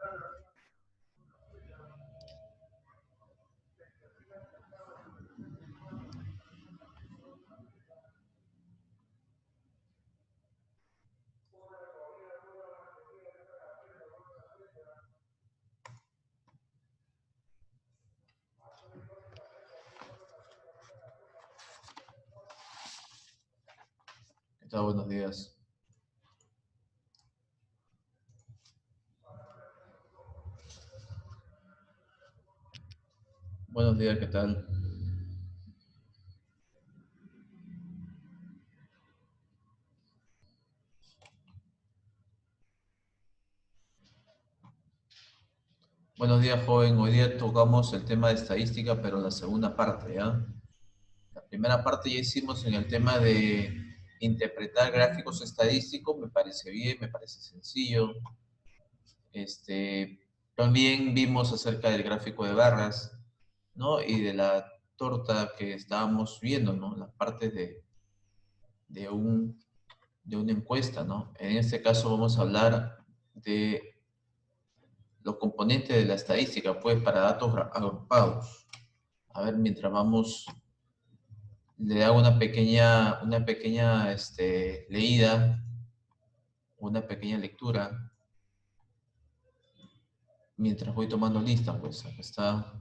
¿Qué tal? Buenos días. Buenos días, ¿qué tal? Buenos días, joven. Hoy día tocamos el tema de estadística, pero la segunda parte, ¿ya? La primera parte ya hicimos en el tema de interpretar gráficos estadísticos, me parece bien, me parece sencillo. También vimos acerca del gráfico de barras, ¿no? Y de la torta que estábamos viendo, ¿no? Las partes de, un, de una encuesta, ¿no? En este caso vamos a hablar de los componentes de la estadística, pues, para datos agrupados. A ver, mientras vamos, le hago una pequeña leída, una pequeña lectura, mientras voy tomando lista, pues, acá está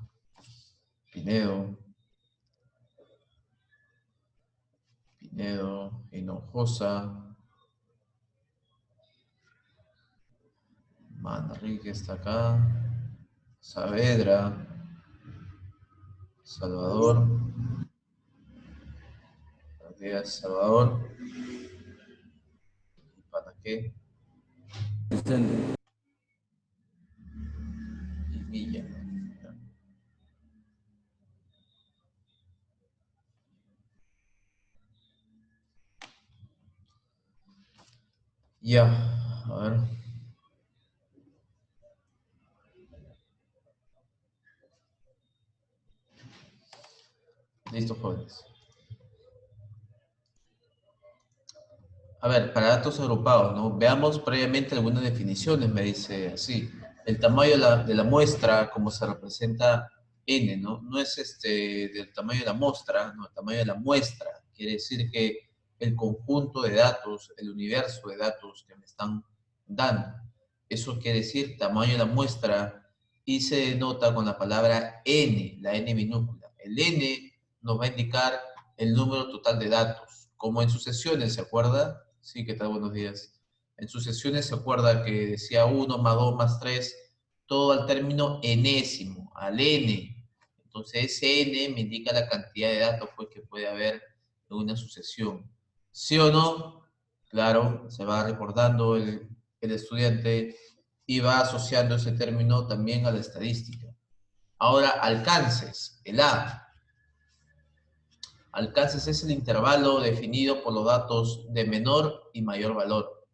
Pinedo, Hinojosa, Manrique está acá, Saavedra, Salvador, buenos días, Salvador, ¿para qué? Y Villa. Ya, a ver. Listo, jóvenes. A ver, para datos agrupados, ¿no? Veamos previamente algunas definiciones, me dice así. El tamaño de la muestra, como se representa n, ¿no? No es del tamaño de la muestra, no, el tamaño de la muestra. Quiere decir que el conjunto de datos, el universo de datos que me están dando. Eso quiere decir tamaño de la muestra y se denota con la palabra n, la n minúscula. El n nos va a indicar el número total de datos, como en sucesiones, ¿se acuerda? Sí, ¿qué tal? Buenos días. En sucesiones se acuerda que decía 1 más 2 más 3, todo al término enésimo, al n. Entonces ese n me indica la cantidad de datos pues, que puede haber en una sucesión. ¿Sí o no? Claro, se va recordando el estudiante y va asociando ese término también a la estadística. Ahora, alcances, el A. Alcances es el intervalo definido por los datos de menor y mayor valor.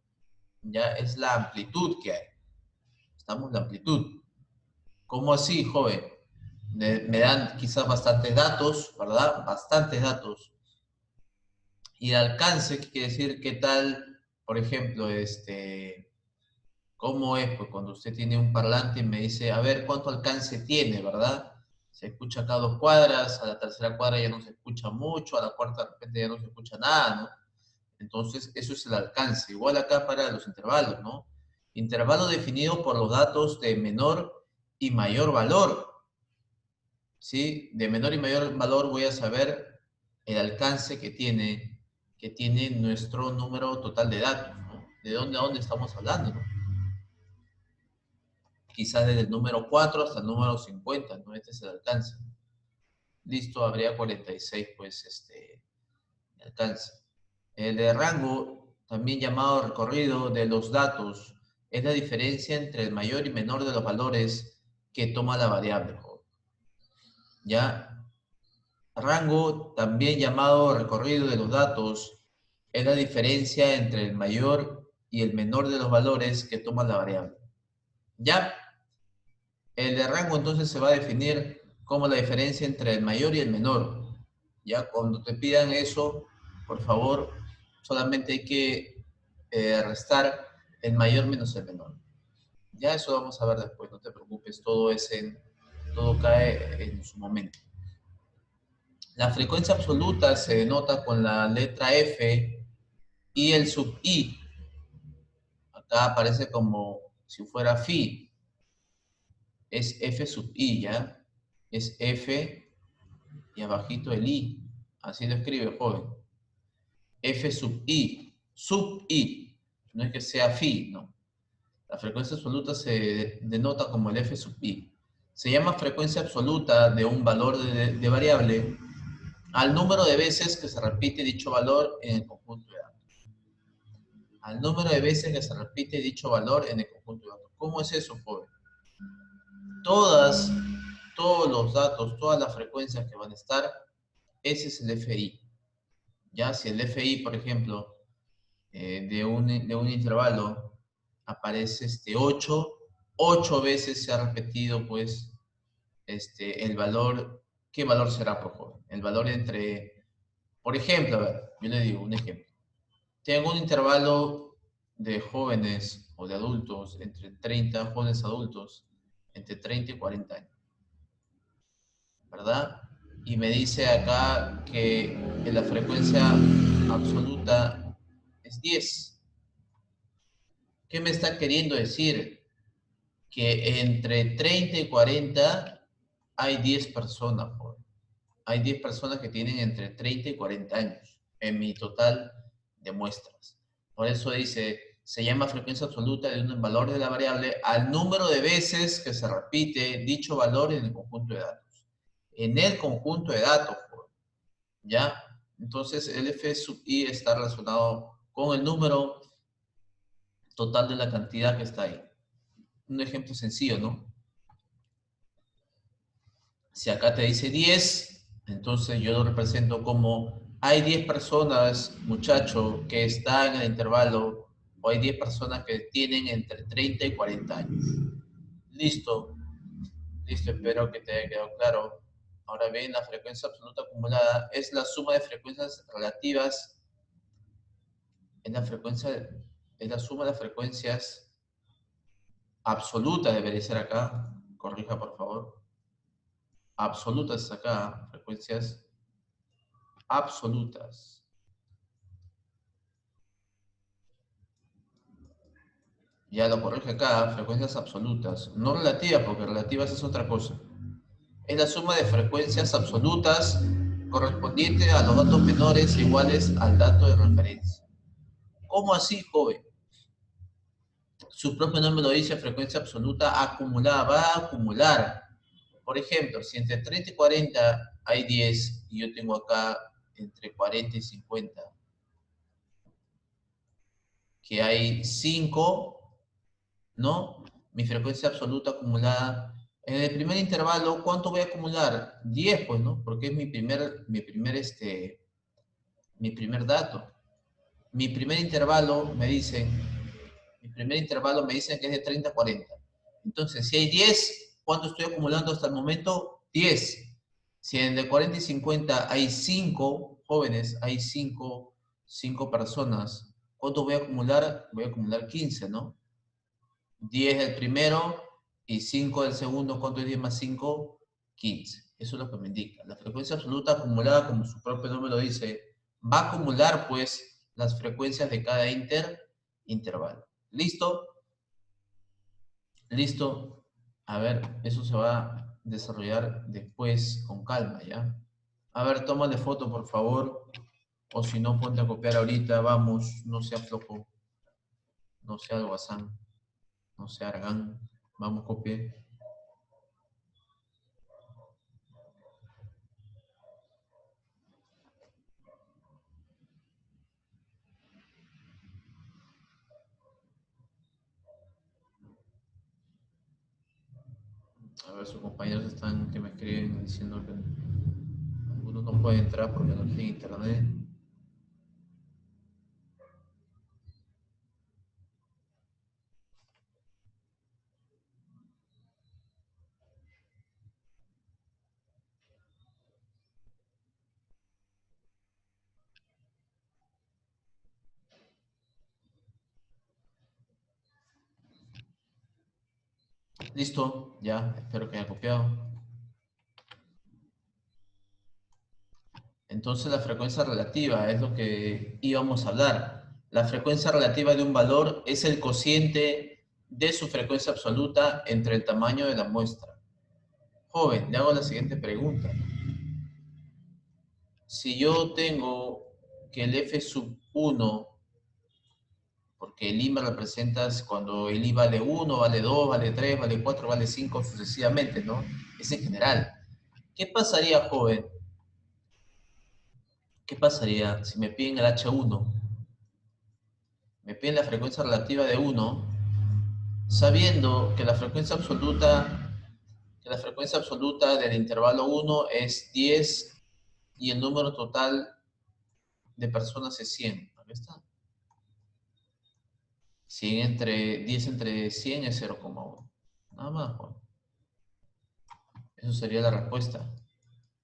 Ya es la amplitud que hay. Estamos en la amplitud. ¿Cómo así, joven? Me dan quizás bastantes datos, ¿verdad? Bastantes datos. Y el alcance, ¿qué quiere decir? ¿Qué tal, por ejemplo, cómo es? Pues cuando usted tiene un parlante y me dice, a ver, ¿cuánto alcance tiene, verdad? Se escucha acá 2 cuadras, a la tercera cuadra ya no se escucha mucho, a la cuarta de repente ya no se escucha nada, ¿no? Entonces, eso es el alcance. Igual acá para los intervalos, ¿no? Intervalo definido por los datos de menor y mayor valor. ¿Sí? De menor y mayor valor voy a saber el alcance que tiene nuestro número total de datos, ¿no? ¿De dónde a dónde estamos hablando, ¿no? Quizás desde el número 4 hasta el número 50, ¿no? Este es el alcance. Listo, habría 46, pues, de alcance. El de rango, también llamado recorrido de los datos, es la diferencia entre el mayor y menor de los valores que toma la variable. ¿Ya? Rango, también llamado recorrido de los datos, es la diferencia entre el mayor y el menor de los valores que toma la variable. ¿Ya? El de rango entonces se va a definir como la diferencia entre el mayor y el menor. ¿Ya? Cuando te pidan eso, por favor, solamente hay que restar el mayor menos el menor. Ya eso vamos a ver después, no te preocupes, todo cae en su momento. La frecuencia absoluta se denota con la letra F y el sub I. Acá aparece como si fuera phi. Es F sub I, ¿ya? Es F y abajito el I. Así lo escribe, joven. F sub I. Sub I. No es que sea phi, no. La frecuencia absoluta se denota como el F sub I. Se llama frecuencia absoluta de un valor de variable al número de veces que se repite dicho valor en el conjunto de datos. Al número de veces que se repite dicho valor en el conjunto de datos. ¿Cómo es eso, joven? Todas, todos los datos, todas las frecuencias que van a estar, ese es el FI. Ya, si el FI, por ejemplo, de un intervalo aparece 8 veces se ha repetido, pues, el valor, ¿qué valor será, por joven? El valor entre, por ejemplo, a ver, yo le digo un ejemplo. Tengo un intervalo de jóvenes o de adultos, entre 30 jóvenes adultos, entre 30 y 40 años, ¿verdad? Y me dice acá que la frecuencia absoluta es 10. ¿Qué me está queriendo decir? Que entre 30 y 40 hay 10 personas, joven. Hay 10 personas que tienen entre 30 y 40 años en mi total de muestras. Por eso dice, se llama frecuencia absoluta de un valor de la variable al número de veces que se repite dicho valor en el conjunto de datos. En el conjunto de datos, ¿ya? Entonces el F sub I está relacionado con el número total de la cantidad que está ahí. Un ejemplo sencillo, ¿no? Si acá te dice 10, entonces yo lo represento como hay 10 personas, muchacho, que están en el intervalo, o hay 10 personas que tienen entre 30 y 40 años. Listo, listo, espero que te haya quedado claro. Ahora bien, la frecuencia absoluta acumulada es la suma de frecuencias relativas, es la frecuencia, es la suma de frecuencias absoluta, debería ser acá, corrija por favor, absolutas acá, frecuencias absolutas. Ya lo corrige acá, frecuencias absolutas, no relativas, porque relativas es otra cosa. Es la suma de frecuencias absolutas correspondiente a los datos menores iguales al dato de referencia. ¿Cómo así, joven? Su propio nombre lo dice, frecuencia absoluta acumulada, va a acumular. Por ejemplo, si entre 30 y 40 hay 10 y yo tengo acá entre 40 y 50, que hay 5, ¿no? Mi frecuencia absoluta acumulada. En el primer intervalo, ¿cuánto voy a acumular? 10, pues, ¿no? Porque es mi primer dato. Mi primer intervalo me dicen que es de 30 a 40. Entonces, si hay 10, ¿cuánto estoy acumulando hasta el momento? 10. Si en el de 40 y 50 hay 5 jóvenes, hay 5 personas, ¿cuánto voy a acumular? Voy a acumular 15, ¿no? 10 del primero y 5 del segundo. ¿Cuánto es 10 más 5? 15. Eso es lo que me indica. La frecuencia absoluta acumulada, como su propio nombre lo dice, va a acumular pues las frecuencias de cada intervalo. ¿Listo? ¿Listo? A ver, eso se va a desarrollar después con calma, ¿ya? A ver, tómale foto, por favor. O si no, ponte a copiar ahorita. Vamos, no sea flojo, no sea alguazán, no sea argán. Vamos, copie. A ver, sus compañeros están que me escriben diciendo que algunos no pueden entrar porque no tienen internet. Listo, ya, espero que haya copiado. Entonces la frecuencia relativa es lo que íbamos a hablar. La frecuencia relativa de un valor es el cociente de su frecuencia absoluta entre el tamaño de la muestra. Joven, le hago la siguiente pregunta. Si yo tengo que el f sub 1, porque el I me representa cuando el I vale 1, vale 2, vale 3, vale 4, vale 5, sucesivamente, ¿no? Es en general. ¿Qué pasaría, joven? ¿Qué pasaría si me piden el H1? Me piden la frecuencia relativa de 1, sabiendo que la frecuencia absoluta del intervalo 1 es 10 y el número total de personas es 100. Aquí está. 10 entre 100 es 0,1. Nada más, Juan. Eso sería la respuesta.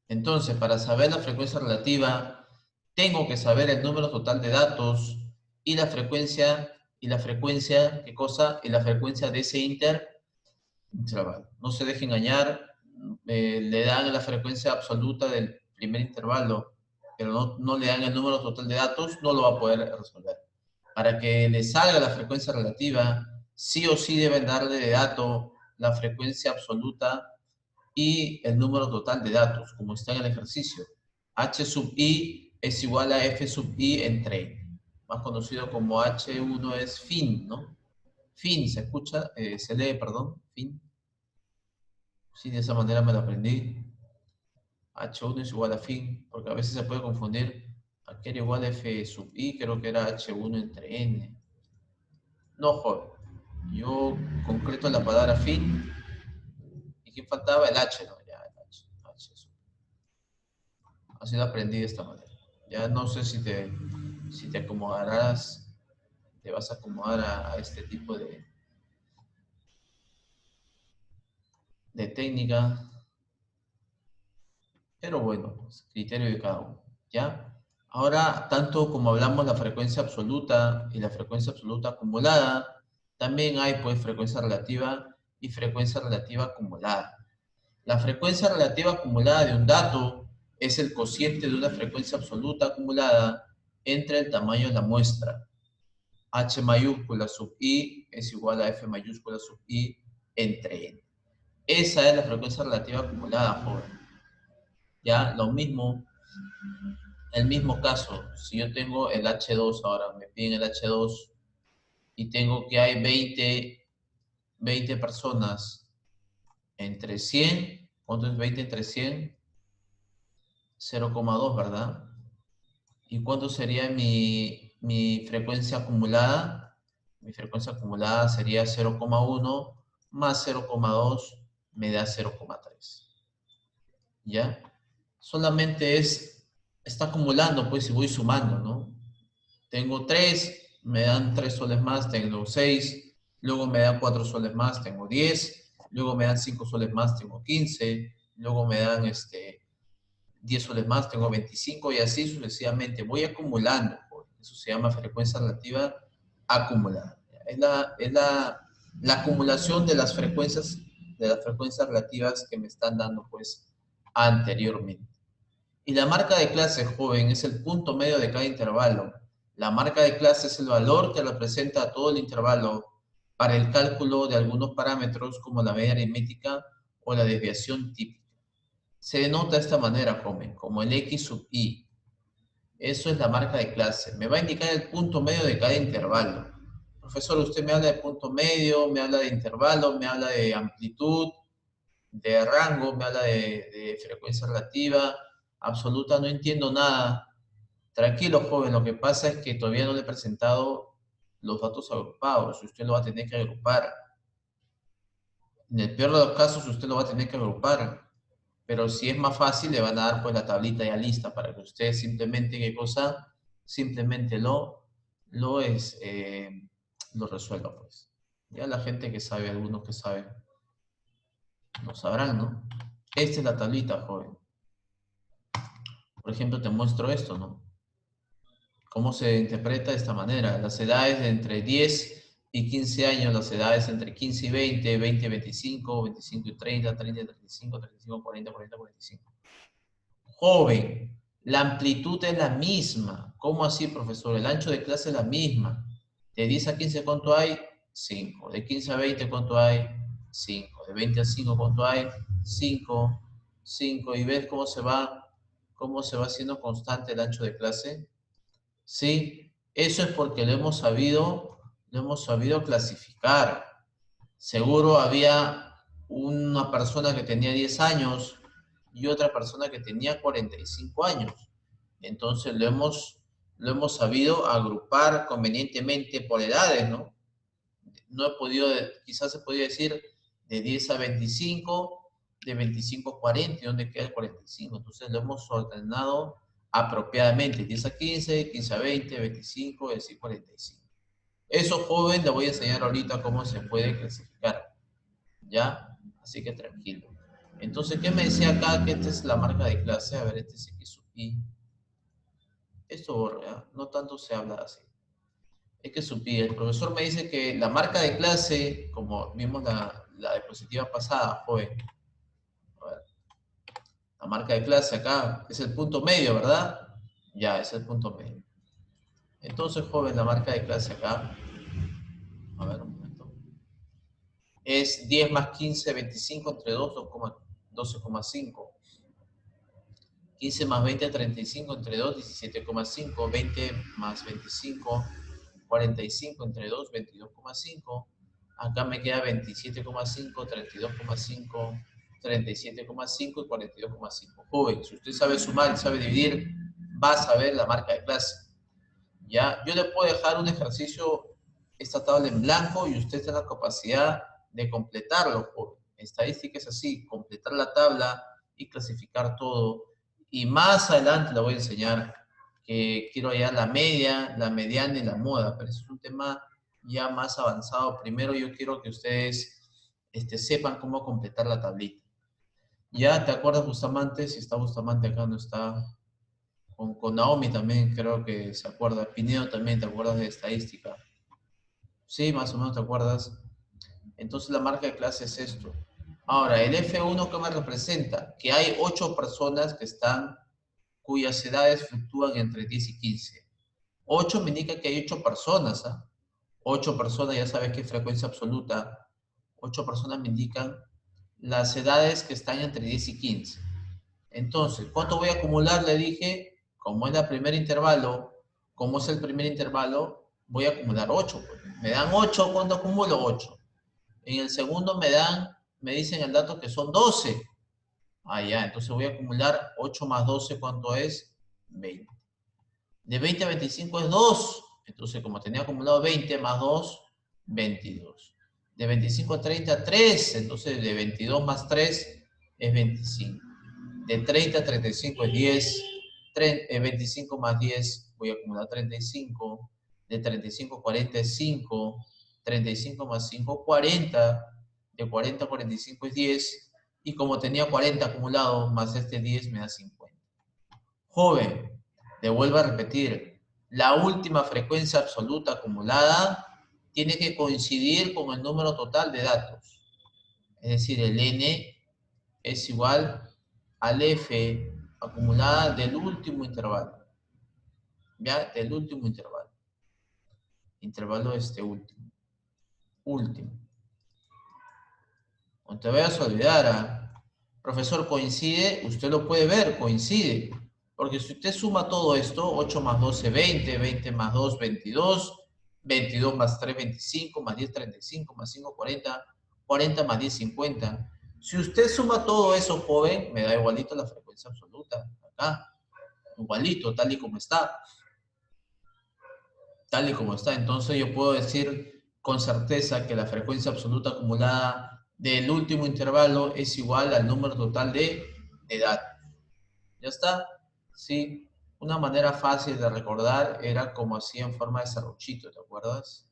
Entonces, para saber la frecuencia relativa, tengo que saber el número total de datos y la frecuencia, ¿qué cosa? Y la frecuencia de ese intervalo. No se deje engañar, le dan la frecuencia absoluta del primer intervalo, pero no le dan el número total de datos, no lo va a poder resolver. Para que le salga la frecuencia relativa, sí o sí deben darle de dato la frecuencia absoluta y el número total de datos, como está en el ejercicio. H sub i es igual a F sub i entre N, más conocido como H1 es fin, ¿no? Fin, se escucha, se lee, perdón, fin. Sí, de esa manera me lo aprendí. H1 es igual a fin, porque a veces se puede confundir. Aquí era igual a F sub i, creo que era H1 entre N. No, joder. Yo concreto la palabra fin. ¿Y quién faltaba? El H, ¿no? Ya, el H. H sub. Así lo aprendí de esta manera. Ya no sé si te acomodarás, te vas a acomodar a este tipo de técnica, pero bueno, pues, criterio de cada uno. ¿Ya? Ahora, tanto como hablamos la frecuencia absoluta y la frecuencia absoluta acumulada, también hay pues frecuencia relativa y frecuencia relativa acumulada. La frecuencia relativa acumulada de un dato es el cociente de una frecuencia absoluta acumulada entre el tamaño de la muestra. H mayúscula sub i es igual a F mayúscula sub i entre N. Esa es la frecuencia relativa acumulada, joven. Ya, lo mismo, el mismo caso, si yo tengo el H2 ahora, me piden el H2 y tengo que hay 20 personas entre 100, ¿cuánto es 20 entre 100? 0,2, ¿verdad? ¿Y cuánto sería mi frecuencia acumulada? Mi frecuencia acumulada sería 0,1 más 0,2 me da 0,3. ¿Ya? Solamente está acumulando, pues, y voy sumando, ¿no? Tengo 3, me dan 3 soles más, tengo 6, luego me dan 4 soles más, tengo 10, luego me dan 5 soles más, tengo 15, luego me dan 10 soles más, tengo 25 y así sucesivamente. Voy acumulando. Eso se llama frecuencia relativa acumulada. Es la acumulación de las frecuencias relativas que me están dando pues anteriormente. Y la marca de clase, joven, es el punto medio de cada intervalo. La marca de clase es el valor que representa todo el intervalo para el cálculo de algunos parámetros como la media aritmética o la desviación típica. Se denota de esta manera, joven, como el X sub I. Eso es la marca de clase. Me va a indicar el punto medio de cada intervalo. Profesor, usted me habla de punto medio, me habla de intervalo, me habla de amplitud, de rango, me habla de frecuencia relativa, absoluta, no entiendo nada. Tranquilo, joven, lo que pasa es que todavía no le he presentado los datos agrupados. Usted lo va a tener que agrupar. En el peor de los casos, usted lo va a tener que agrupar. Pero si es más fácil, le van a dar pues la tablita ya lista para que usted simplemente, ¿qué cosa? Simplemente lo resuelva, pues. Ya la gente que sabe, algunos que saben, lo sabrán, ¿no? Esta es la tablita, joven. Por ejemplo, te muestro esto, ¿no? ¿Cómo se interpreta de esta manera? Las edades de entre 10 y 15 años, las edades entre 15 y 20, 20 y 25, 25 y 30, 30 y 35, 35, 40, 40, 45. Joven, la amplitud es la misma. ¿Cómo así, profesor? El ancho de clase es la misma. De 10 a 15, ¿cuánto hay? 5. De 15 a 20, ¿cuánto hay? 5. De 20 a 5, ¿cuánto hay? 5. 5. ¿Y ves cómo se va haciendo constante el ancho de clase? Sí, eso es porque lo hemos sabido clasificar. Seguro había una persona que tenía 10 años y otra persona que tenía 45 años. Entonces lo hemos sabido agrupar convenientemente por edades, ¿no? No he podido, quizás se podría decir de 10 a 25, de 25 a 40, y dónde queda el 45. Entonces lo hemos ordenado apropiadamente, 10 a 15, 15 a 20, 25 y así 45. Eso, joven, le voy a enseñar ahorita cómo se puede clasificar. ¿Ya? Así que tranquilo. Entonces, ¿qué me decía acá? Que esta es la marca de clase. A ver, este es X sub I. Esto borra, ¿eh? No tanto se habla así. X sub I. El profesor me dice que la marca de clase, como vimos la diapositiva pasada, joven. A ver, la marca de clase acá es el punto medio, ¿verdad? Ya, es el punto medio. Entonces, joven, la marca de clase acá, a ver un momento, es 10 más 15, 25 entre 2, 12,5. 15 más 20, 35 entre 2, 17,5. 20 más 25, 45 entre 2, 22,5. Acá me queda 27,5, 32,5, 37,5 y 42,5. Joven, si usted sabe sumar y sabe dividir, va a saber la marca de clase. ¿Ya? Yo le puedo dejar un ejercicio, esta tabla en blanco, y usted tiene la capacidad de completarlo, joven. Estadística es así, completar la tabla y clasificar todo. Y más adelante le voy a enseñar que quiero hallar la media, la mediana y la moda, pero eso es un tema ya más avanzado. Primero yo quiero que ustedes sepan cómo completar la tablita. ¿Ya te acuerdas, Bustamante? Si está Bustamante acá, no está. Con Naomi también creo que se acuerda. Pinedo también, ¿te acuerdas de estadística? Sí, más o menos te acuerdas. Entonces la marca de clase es esto. Ahora, el F1, ¿qué me representa? Que hay 8 personas que están, cuyas edades fluctúan entre 10 y 15. 8 me indica que hay 8 personas, ¿ah? 8 personas, ya sabes qué frecuencia absoluta. 8 personas me indican las edades que están entre 10 y 15. Entonces, ¿cuánto voy a acumular? Le dije, como es el primer intervalo, como es el primer intervalo, voy a acumular 8. Pues. Me dan 8, ¿cuándo acumulo 8? En el segundo me dicen el dato que son 12. Ah, ya, entonces voy a acumular 8 más 12, ¿cuánto es? 20. De 20 a 25 es 2. Entonces, como tenía acumulado 20 más 2, 22. De 25 a 30, 3. Entonces, de 22 más 3 es 25. De 30 a 35 es 10. 25 más 10 voy a acumular 35. De 35 a 40 es 5. 35 más 5, 40. De 40 a 45 es 10. Y como tenía 40 acumulado, más este 10 me da 50. Joven, te vuelvo a repetir, la última frecuencia absoluta acumulada tiene que coincidir con el número total de datos. Es decir, el n es igual al f acumulada del último intervalo. ¿Ya? Del último intervalo. Intervalo último. Último. No te vayas a olvidar, profesor, coincide, usted lo puede ver, coincide. Porque si usted suma todo esto, 8 más 12, 20, 20 más 2, 22, 22 más 3, 25, más 10, 35, más 5, 40, 40 más 10, 50. Si usted suma todo eso, joven, me da igualito la frecuencia absoluta. Acá, igualito, tal y como está. Tal y como está. Entonces yo puedo decir con certeza que la frecuencia absoluta acumulada del último intervalo es igual al número total de datos. ¿Ya está? Sí. Una manera fácil de recordar era como hacía en forma de serruchito, ¿te acuerdas?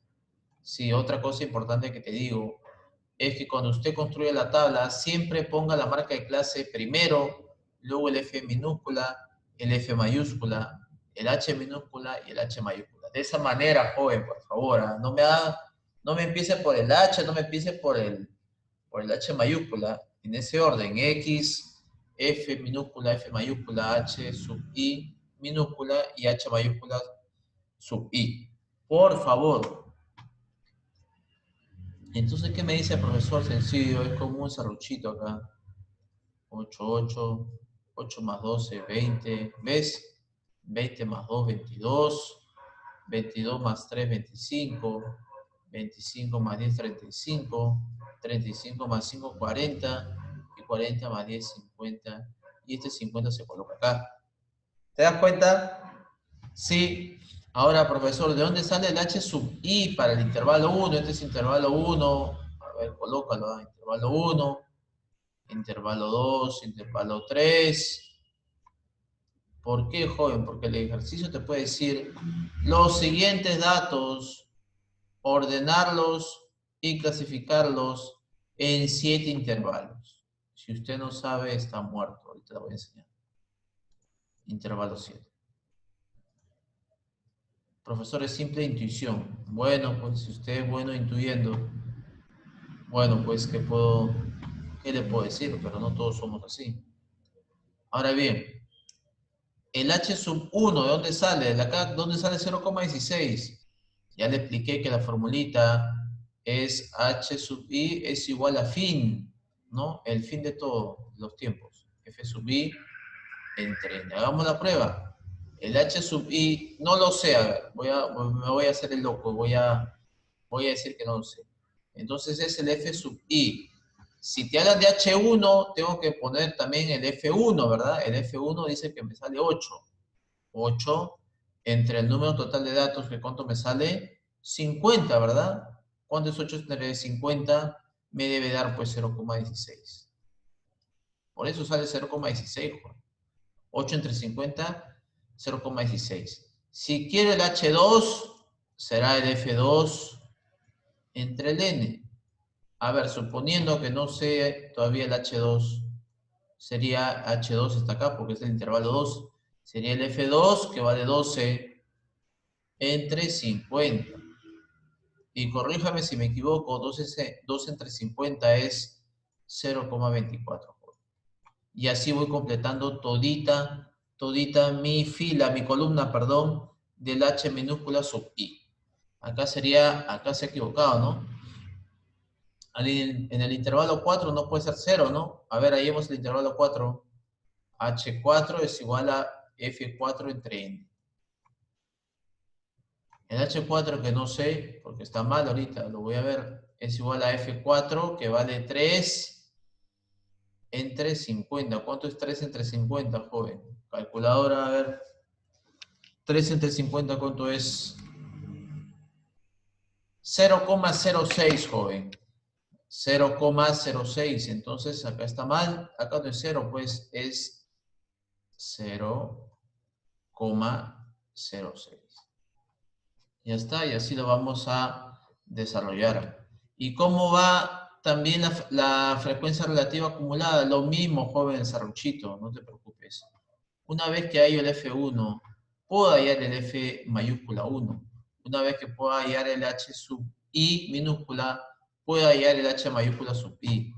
Sí, otra cosa importante que te digo es que cuando usted construye la tabla, siempre ponga la marca de clase primero, luego el F minúscula, el F mayúscula, el H minúscula y el H mayúscula. De esa manera, joven, por favor, no me haga No me empiece por el H, no me empiece por el H mayúscula. En ese orden, X, F mayúscula, H sub I minúscula y H mayúscula sub I. Por favor. Entonces, ¿qué me dice el profesor? Sencillo, es como un serruchito acá. 8, 8, 8 más 12, 20. ¿Ves? 20 más 2, 22. 22 más 3, 25. 25 más 10, 35. 35 más 5, 40. Y 40 más 10, 50. Y este 50 se coloca acá. ¿Te das cuenta? Sí. Ahora, profesor, ¿de dónde sale el H sub I para el intervalo 1? Este es intervalo 1. A ver, colócalo. Intervalo 1, intervalo 2, intervalo 3. ¿Por qué, joven? Porque el ejercicio te puede decir los siguientes datos, ordenarlos y clasificarlos en 7 intervalos. Si usted no sabe, está muerto. Ahorita le voy a enseñar. Intervalo 7. Profesor, es simple intuición. Bueno, pues si usted es bueno intuyendo, bueno, pues ¿qué le puedo decir? Pero no todos somos así. Ahora bien, el H sub 1, ¿de dónde sale? De acá, ¿dónde sale 0,16? Ya le expliqué que la formulita es H sub I es igual a fin, ¿no? El fin de todos los tiempos. F sub I entre N. Hagamos la prueba. El H sub I, no lo sé, a ver, me voy a hacer el loco, voy a decir que no lo sé. Entonces es el F sub I. Si te hablan de H1, tengo que poner también el F1, ¿verdad? El F1 dice que me sale 8. 8 entre el número total de datos, que cuánto me sale, 50, ¿verdad? ¿Cuánto es 8 entre 50? Me debe dar pues 0,16. Por eso sale 0,16, 8 entre 50, 0,16. Si quiero el H2, será el F2 entre el N. A ver, suponiendo que no sé todavía el H2, sería H2 está acá porque es el intervalo 2. Sería el F2 que vale 12 entre 50. Y corríjame si me equivoco, 2 entre 50 es 0,24. Y así voy completando todita mi fila, mi columna, perdón, del H minúscula sub I. Acá se ha equivocado, ¿no? En el intervalo 4 no puede ser 0, ¿no? A ver, ahí vemos el intervalo 4. H4 es igual a F4 entre N. El H4 que no sé, porque está mal ahorita, lo voy a ver, es igual a F4 que vale 3 entre 50. ¿Cuánto es 3 entre 50, joven? Calculadora, a ver. 3 entre 50, ¿cuánto es? 0,06, joven. 0,06. Entonces, acá está mal. Acá no es 0, pues es 0,06. Ya está, y así lo vamos a desarrollar. ¿Y cómo va también la frecuencia relativa acumulada? Lo mismo, joven Sarruchito, no te preocupes. Una vez que hallo el F1, puedo hallar el F mayúscula 1. Una vez que puedo hallar el H sub I minúscula, puedo hallar el H mayúscula sub I.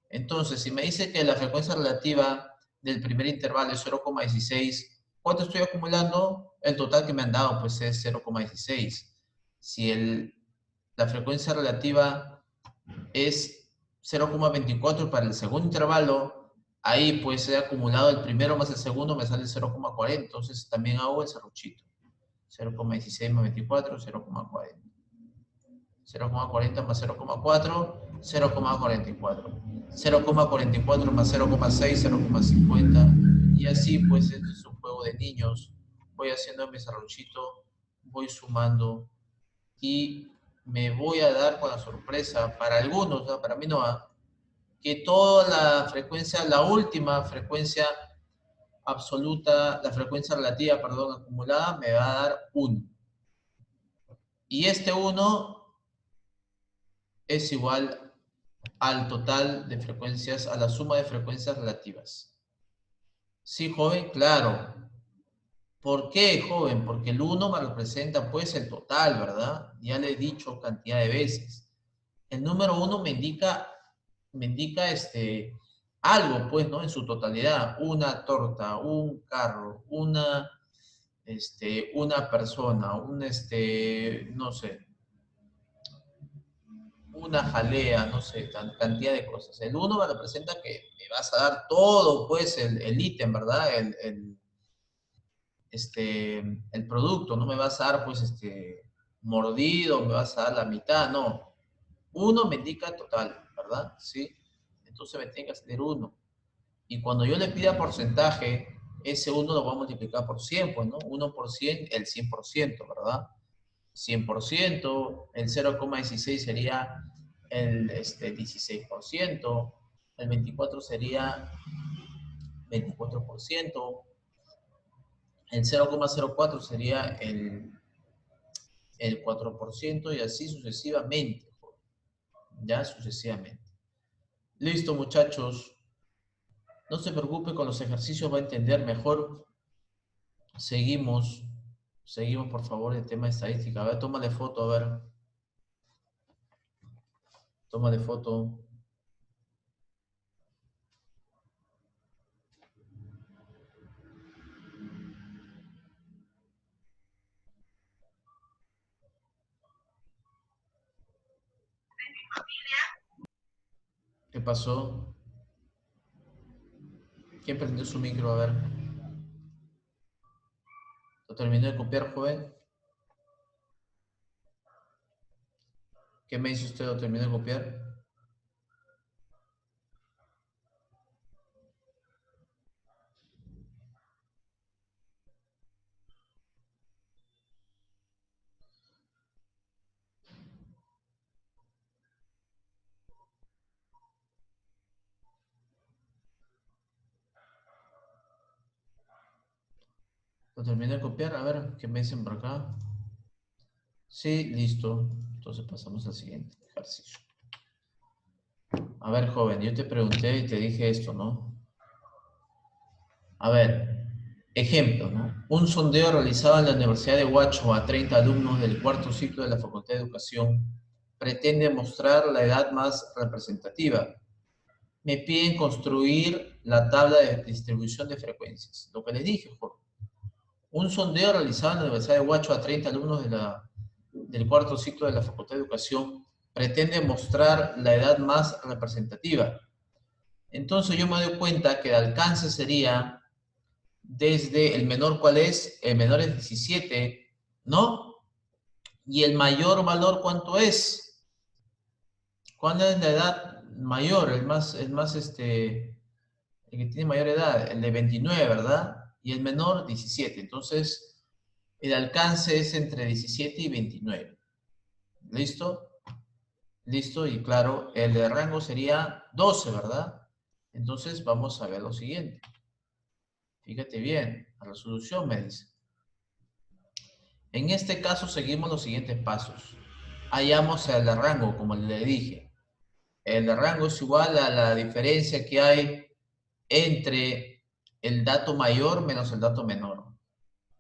Entonces, si me dice que la frecuencia relativa del primer intervalo es 0,16, ¿cuánto estoy acumulando? El total que me han dado pues es 0,16. Si la frecuencia relativa es 0,24 para el segundo intervalo, ahí pues he acumulado el primero más el segundo, me sale 0,40. Entonces también hago el serruchito. 0,16 más 24, 0,40. 0,40 más 0,4, 0,44. 0,44 más 0,6, 0,50. Y así, pues, esto es un juego de niños. Voy haciendo mi serruchito, voy sumando y me voy a dar con la sorpresa, para algunos, ¿no? Para mí no, que toda la frecuencia, la última frecuencia absoluta, la frecuencia relativa, perdón, acumulada, me va a dar 1. Y este 1 es igual al total de frecuencias, a la suma de frecuencias relativas. Sí, joven, claro. ¿Por qué, joven? Porque el uno me representa pues el total, ¿verdad? Ya le he dicho cantidad de veces. El número uno me indica algo, pues, ¿no? En su totalidad. Una torta, un carro, una persona, no sé, una jalea, no sé, cantidad de cosas. El uno me representa que me vas a dar todo, pues, el ítem, ¿verdad? El producto, no me vas a dar, pues, mordido, me vas a dar la mitad, no. Uno me indica total, ¿verdad? Sí. Entonces me tiene que salir uno. Y cuando yo le pida porcentaje, ese uno lo voy a multiplicar por 100, pues, ¿no? Uno por 100, el 100%, ¿verdad? 100%, el 0,16 sería el 16%, el 24 sería 24%, el 0,04 sería el 4% y así sucesivamente, ya sucesivamente. Listo, muchachos. No se preocupe, con los ejercicios va a entender mejor. Seguimos, seguimos por favor el tema de estadística. A ver, tómale foto, a ver. Tómale foto. ¿Qué pasó? ¿Quién prendió su micro? A ver. ¿Lo terminó de copiar, joven? ¿Qué me dice usted? ¿Lo terminó de copiar? ¿Lo terminó de copiar? A ver, ¿qué me dicen por acá? Sí, listo. Entonces pasamos al siguiente ejercicio. A ver, joven, yo te pregunté y te dije esto, ¿no? A ver, ejemplo, ¿no? Un sondeo realizado en la Universidad de Huacho a 30 alumnos del cuarto ciclo de la Facultad de Educación pretende mostrar la edad más representativa. Me piden construir la tabla de distribución de frecuencias. Lo que les dije, Jorge. Un sondeo realizado en la Universidad de Huacho a 30 alumnos del cuarto ciclo de la Facultad de Educación pretende mostrar la edad más representativa. Entonces yo me doy cuenta que el alcance sería desde el menor, ¿cuál es? El menor es 17, ¿no? Y el mayor valor, ¿cuánto es? ¿Cuál es la edad mayor? El que tiene mayor edad, el de 29, ¿verdad? Y el menor, 17. Entonces, el alcance es entre 17 y 29. ¿Listo? Listo, y claro, el de rango sería 12, ¿verdad? Entonces, vamos a ver lo siguiente. Fíjate bien, la resolución me dice. En este caso seguimos los siguientes pasos. Hallamos el de rango, como le dije. El de rango es igual a la diferencia que hay entre el dato mayor menos el dato menor.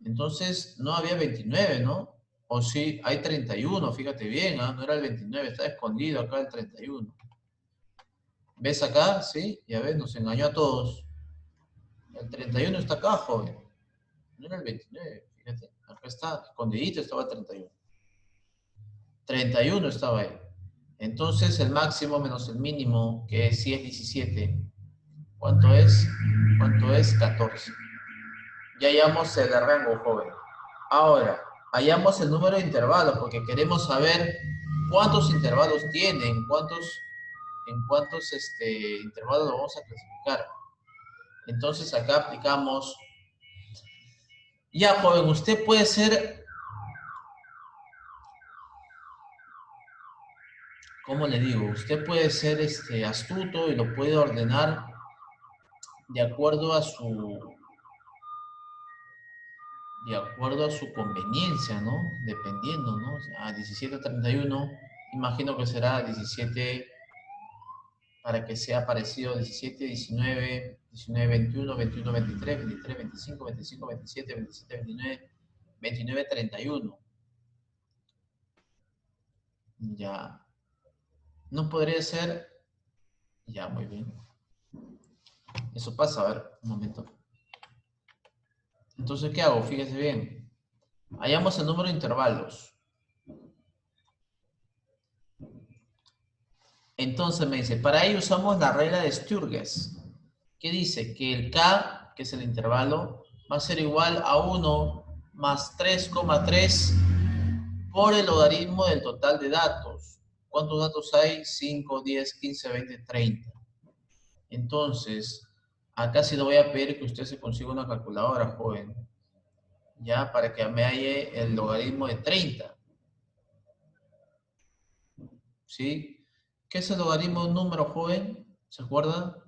Entonces, no había 29, ¿no? O sí, hay 31, fíjate bien, ¿ah? No era el 29, está escondido acá el 31. ¿Ves acá? Sí, ya ves, nos engañó a todos. El 31 está acá, joven. No era el 29, fíjate. Acá está, escondidito estaba el 31. 31 estaba ahí. Entonces el máximo menos el mínimo, que sí es 17. ¿Cuánto es? ¿Cuánto es? 14. Ya hallamos el rango, joven. Ahora, hallamos el número de intervalos, porque queremos saber cuántos intervalos tiene, en cuántos intervalos lo vamos a clasificar. Entonces acá aplicamos. Ya, joven, usted puede ser, ¿cómo le digo? Usted puede ser astuto y lo puede ordenar de acuerdo a su conveniencia, ¿no? Dependiendo, ¿no? A 17 a 31, imagino que será 17 para que sea parecido 17, 19, 19, 21, 21, 23, 23, 25, 25, 27, 27, 29, 29, 31. Ya. No podría ser. Ya, muy bien. Eso pasa, a ver, un momento. Entonces, ¿qué hago? Fíjese bien. Hallamos el número de intervalos. Entonces me dice, para ello usamos la regla de Sturges, que dice que el K, que es el intervalo, va a ser igual a 1 más 3,3 por el logaritmo del total de datos. ¿Cuántos datos hay? 5, 10, 15, 20, 30. Entonces, acá sí le voy a pedir que usted se consiga una calculadora, joven, ya, para que me halle el logaritmo de 30, ¿sí? ¿Qué es el logaritmo de un número, joven? ¿Se acuerda?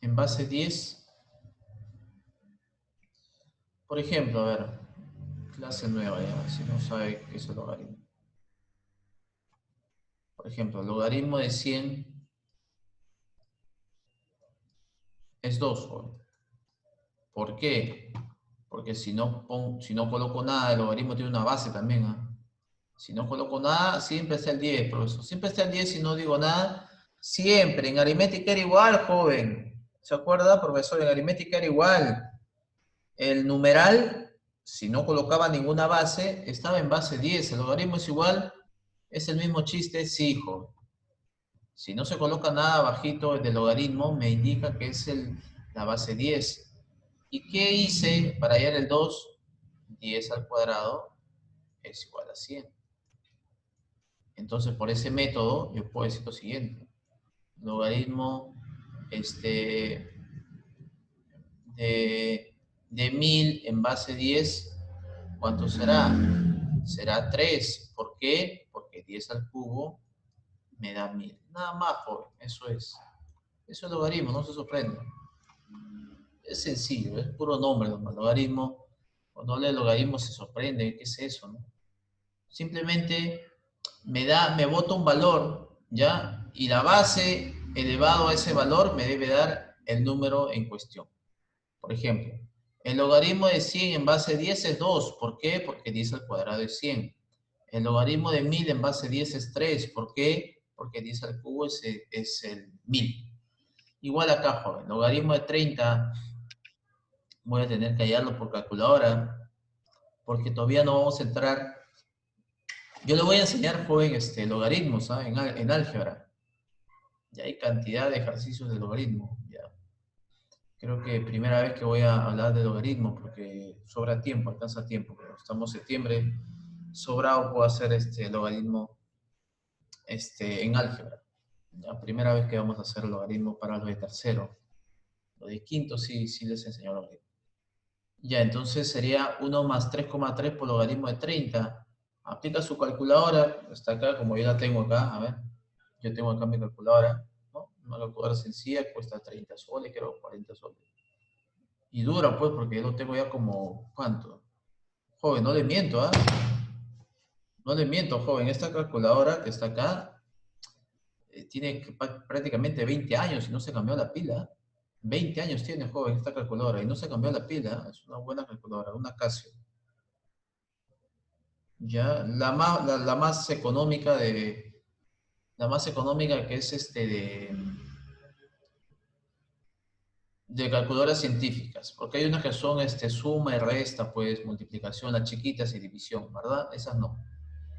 En base 10. Por ejemplo, a ver, clase nueva ya, si no sabe qué es el logaritmo. Por ejemplo, el logaritmo de 100 es 2, joven. ¿Por qué? Porque si no coloco nada, el logaritmo tiene una base también, ¿ah? Si no coloco nada, siempre está el 10, profesor. Siempre está el 10 si no digo nada. Siempre. En aritmética era igual, joven. ¿Se acuerda, profesor? En aritmética era igual. El numeral, si no colocaba ninguna base, estaba en base 10. El logaritmo es igual. Es el mismo chiste, sí, joven. Si no se coloca nada bajito del logaritmo, me indica que es la base 10. ¿Y qué hice para hallar el 2? 10 al cuadrado es igual a 100. Entonces, por ese método, yo puedo decir lo siguiente. Logaritmo de, de 1000 en base 10, ¿cuánto será? Será 3. ¿Por qué? Porque 10 al cubo me da 1000. Nada más, joven. Eso es. Eso es logaritmo, no se sorprenda. Es sencillo, es puro nombre, nomás. Logaritmo. Cuando habla de logaritmo se sorprende. ¿Qué es eso, no? Simplemente me bota un valor, ¿ya? Y la base elevado a ese valor me debe dar el número en cuestión. Por ejemplo, el logaritmo de 100 en base 10 es 2. ¿Por qué? Porque 10 al cuadrado es 100. El logaritmo de 1000 en base 10 es 3. ¿Por qué? Porque 10 al cubo es el 1000. Igual acá, joven. Logaritmo de 30, voy a tener que hallarlo por calculadora, porque todavía no vamos a entrar. Yo le voy a enseñar, joven, logaritmos, ¿ah? En álgebra. Ya hay cantidad de ejercicios de logaritmo. Ya. Creo que primera vez que voy a hablar de logaritmo, porque sobra tiempo, alcanza tiempo. Pero estamos en septiembre, sobrado puedo hacer este logaritmo en álgebra. La primera vez que vamos a hacer logaritmo para los de tercero. Los de quinto sí, sí les enseñó logaritmo. Ya, entonces sería 1 más 3,3 por logaritmo de 30. Aplica su calculadora, está acá, como yo la tengo acá, a ver. Yo tengo acá mi calculadora, ¿no? Una calculadora sencilla, cuesta 30 soles, creo, 40 soles. Y dura, pues, porque yo lo tengo ya como, ¿cuánto? Joven, no le miento, ¿ah? No le miento, joven. Esta calculadora que está acá tiene prácticamente 20 años y no se cambió la pila. 20 años tiene, joven, esta calculadora y no se cambió la pila. Es una buena calculadora, una Casio. Ya, la más económica la más económica que es de calculadoras científicas, porque hay unas que son suma y resta, pues multiplicación, las chiquitas y división, ¿verdad? Esas no.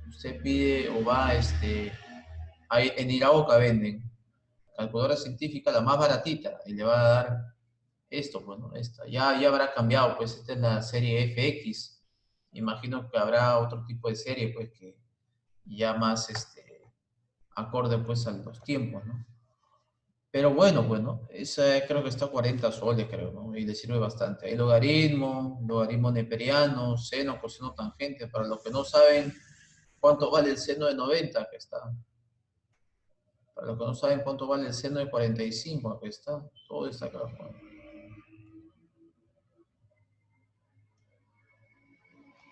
Usted pide o va, en Iraoka venden calculadora científica, la más baratita, y le va a dar esto, pues, ¿no? Esta. Ya habrá cambiado, pues esta es la serie FX. Imagino que habrá otro tipo de serie, pues, que ya más, acorde, pues, a los tiempos, ¿no? Pero bueno, esa creo que está a 40 soles, creo, ¿no? Y le sirve bastante. Hay logaritmo neperiano, seno, coseno, tangente. Para los que no saben cuánto vale el seno de 90, que está. Para los que no saben cuánto vale el seno de 45, aquí está. Todo está acá, Juan.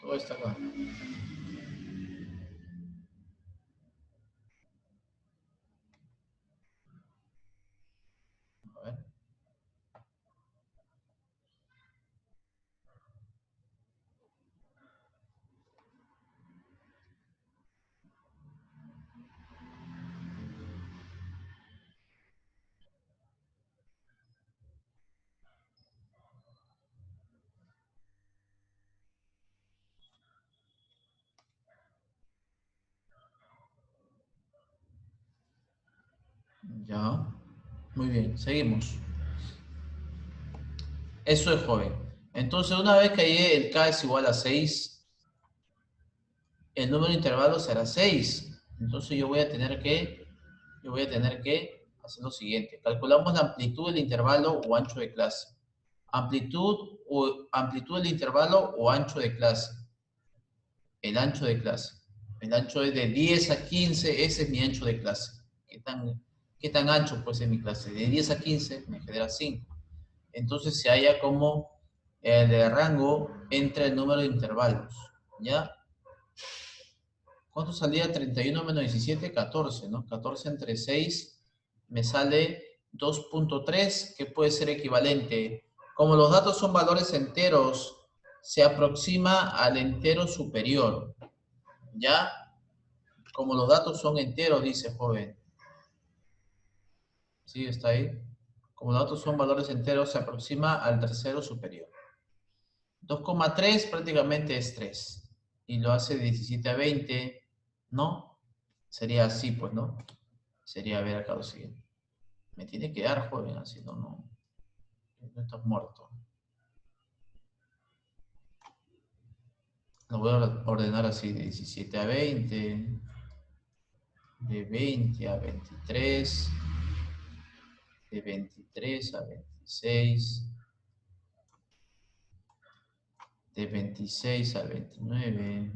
Todo está acá. Ya. Muy bien, seguimos. Eso es joven. Entonces, una vez que llegue el K es igual a 6, el número de intervalos será 6. Entonces yo voy a tener que hacer lo siguiente. Calculamos la amplitud del intervalo o ancho de clase. Amplitud del intervalo o ancho de clase. El ancho de clase. El ancho es de 10 a 15, ese es mi ancho de clase. ¿Qué tan ancho puede ser mi clase? De 10 a 15 me genera 5. Entonces se halla como el rango entre el número de intervalos. ¿Ya? ¿Cuánto salía 31 menos 17? 14, ¿no? 14 entre 6 me sale 2.3, que puede ser equivalente. Como los datos son valores enteros, se aproxima al entero superior. ¿Ya? Como los datos son enteros, dice joven. ¿Sí? ¿Está ahí? Como los datos son valores enteros, se aproxima al tercero superior. 2,3 prácticamente es 3. Y lo hace de 17 a 20, ¿no? Sería así, pues, ¿no? Sería, a ver acá lo siguiente. Me tiene que dar, joven, así, no estás muerto. Lo voy a ordenar así, de 17 a 20, de 20 a 23, de 23 a 26, de 26 a 29,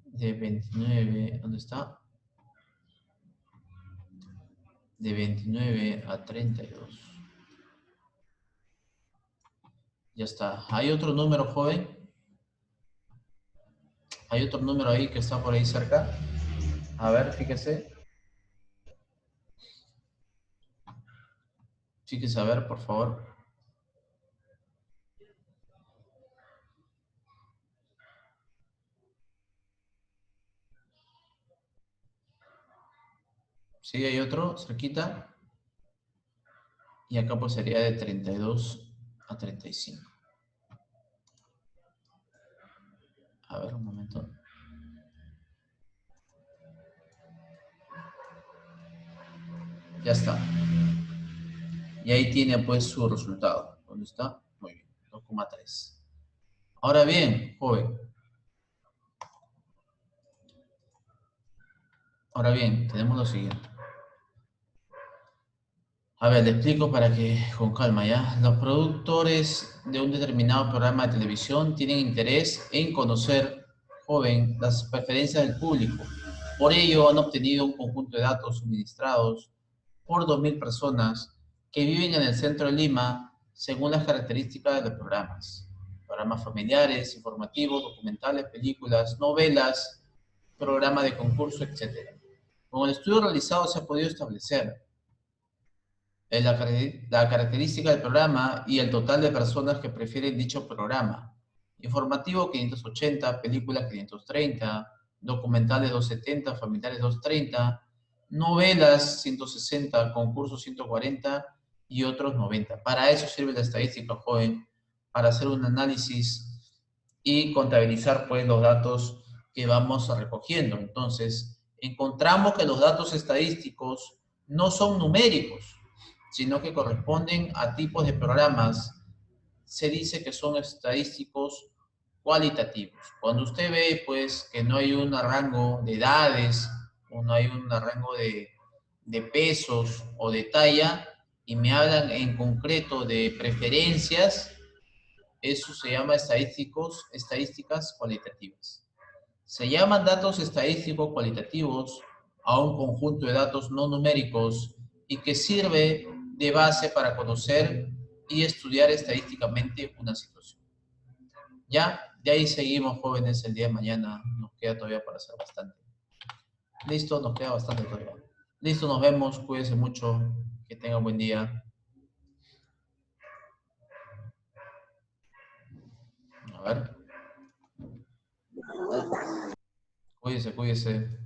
de 29, ¿dónde está? De 29 a 32. Ya está. ¿Hay otro número, joven? ¿Hay otro número ahí que está por ahí cerca? A ver, fíjese. Fíjese, a ver, por favor. ¿Sí hay otro cerquita? Y acá pues sería de 32 a 35. A ver, un momento. Ya está. Y ahí tiene pues su resultado. ¿Dónde está? Muy bien, 2,3. Ahora bien, joven. Ahora bien, tenemos lo siguiente. A ver, le explico para que, con calma, ¿ya? Los productores de un determinado programa de televisión tienen interés en conocer, joven, las preferencias del público. Por ello, han obtenido un conjunto de datos suministrados por 2.000 personas que viven en el centro de Lima según las características de los programas. Programas familiares, informativos, documentales, películas, novelas, programa de concurso, etc. Con el estudio realizado se ha podido establecer la característica del programa y el total de personas que prefieren dicho programa. Informativo 580, película 530, documentales 270, familiares 230, novelas 160, concursos 140 y otros 90. Para eso sirve la estadística, joven, para hacer un análisis y contabilizar pues los datos que vamos recogiendo. Entonces, encontramos que los datos estadísticos no son numéricos, sino que corresponden a tipos de programas. Se dice que son estadísticos cualitativos. Cuando usted ve, pues, que no hay un rango de edades, o no hay un rango de pesos o de talla, y me hablan en concreto de preferencias, eso se llama estadísticas cualitativas. Se llaman datos estadísticos cualitativos a un conjunto de datos no numéricos y que sirve de base para conocer y estudiar estadísticamente una situación. Ya, de ahí seguimos, jóvenes, el día de mañana. Nos queda todavía para hacer bastante. Listo, nos queda bastante todavía. Listo, nos vemos. Cuídense mucho. Que tengan buen día. A ver. Cuídense, cuídense.